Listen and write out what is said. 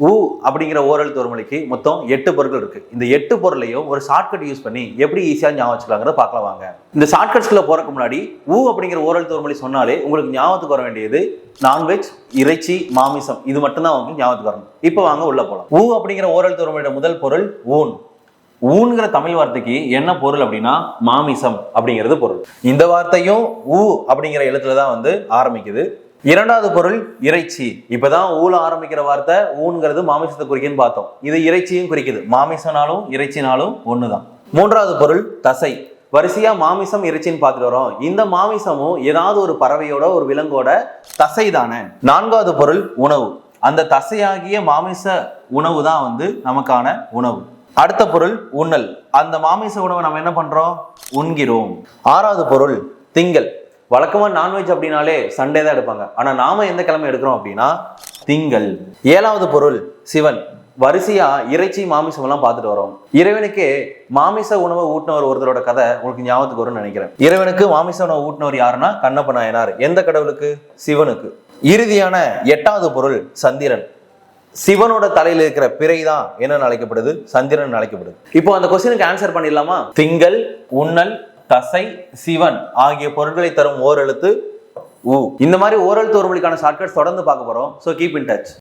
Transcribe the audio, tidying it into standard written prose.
ஊ அப்படிங்கிற ஓரெழுத்து ஒரு மொழிக்கு மொத்தம் 8 பொருட்கள் இருக்கு. இந்த 8 பொருளையும் ஒரு ஷார்ட்கட் யூஸ் பண்ணி எப்படி ஈஸியா ஞாபகம் வச்சுக்கலாங்கிறத பார்க்கலாம் வாங்க. இந்த ஷார்ட்கட்ஸ்குள்ள போறதுக்கு முன்னாடி ஊ அப்படிங்கிற ஓரெழுத்து ஒரு மொழி சொன்னாலே உங்களுக்கு ஞாபகத்துக்கு வர வேண்டியது நான்வெஜ், இறைச்சி, மாமிசம், இது மட்டும்தான் உங்களுக்கு ஞாபகத்துக்கு வரணும். இப்போ வாங்க உள்ள போலாம். ஊ அப்படிங்கிற ஓரெழுத்து ஒரு மொழியோட முதல் பொருள் ஊன். ஊன்கிற தமிழ் வார்த்தைக்கு என்ன பொருள் அப்படின்னா மாமிசம் அப்படிங்கிறது பொருள். இந்த வார்த்தையும் ஊ அப்படிங்கிற எழுத்துல தான் ஆரம்பிக்குது. இரண்டாவது பொருள் இறைச்சி. இப்பதான் ஊல ஆரம்பிக்கிற வார்த்தை ஊன்கிறது மாமிசத்தை குறிக்குன்னு பார்த்தோம். இது இறைச்சியும் குறிக்குது. மாமிசனாலும் இறைச்சினாலும் ஒண்ணுதான். மூன்றாவது பொருள் தசை. வரிசையா மாமிசம் இறைச்சின்னு பார்த்துட்டு வரோம். இந்த மாமிசமும் ஏதாவது ஒரு பறவையோட ஒரு விலங்கோட தசை தானே. நான்காவது பொருள் உணவு. அந்த தசையாகிய மாமிச உணவு தான் நமக்கான உணவு. அடுத்த பொருள் உண்ணல். அந்த மாமிச உணவை நம்ம என்ன பண்றோம்? உண்கிறோம். ஆறாவது பொருள் திங்கள். வழக்கமா நான்வெஜ் அப்படின்னாலே சண்டே தான் எடுப்பாங்க. ஆனா நாம எந்த கிழமை எடுக்கிறோம் அப்படின்னா திங்கள். ஏழாவது பொருள் சிவன். வரிசையா இறைச்சி மாமிசம் எல்லாம் பார்த்துட்டு வரோம். இறைவனுக்கே மாமிச உணவை ஊட்டினவர் ஒருத்தரோட கதை உங்களுக்கு ஞாபகத்துக்கு வரும்னு நினைக்கிறேன். இறைவனுக்கு மாமிச உணவை ஊட்டினவர் யாருன்னா கண்ணப்ப நாயனார். எந்த கடவுளுக்கு? சிவனுக்கு. இறுதியான எட்டாவது பொருள் சந்திரன். சிவனோட தலையில இருக்கிற பிறை தான் என்ன அழைக்கப்படுது? சந்திரன் அழைக்கப்படுது. இப்போ அந்த கொஸ்டினுக்கு ஆன்சர் பண்ணிடலாமா? திங்கள், உண்ணல், தசை, சிவன் ஆகிய பொருட்களை தரும் ஓரெழுத்து ஊ. இந்த மாதிரி ஓரெழுத்து ஒரு மொழிக்கான ஷார்ட்கட்ஸ் தொடர்ந்து பார்க்க போறோம். So keep in touch.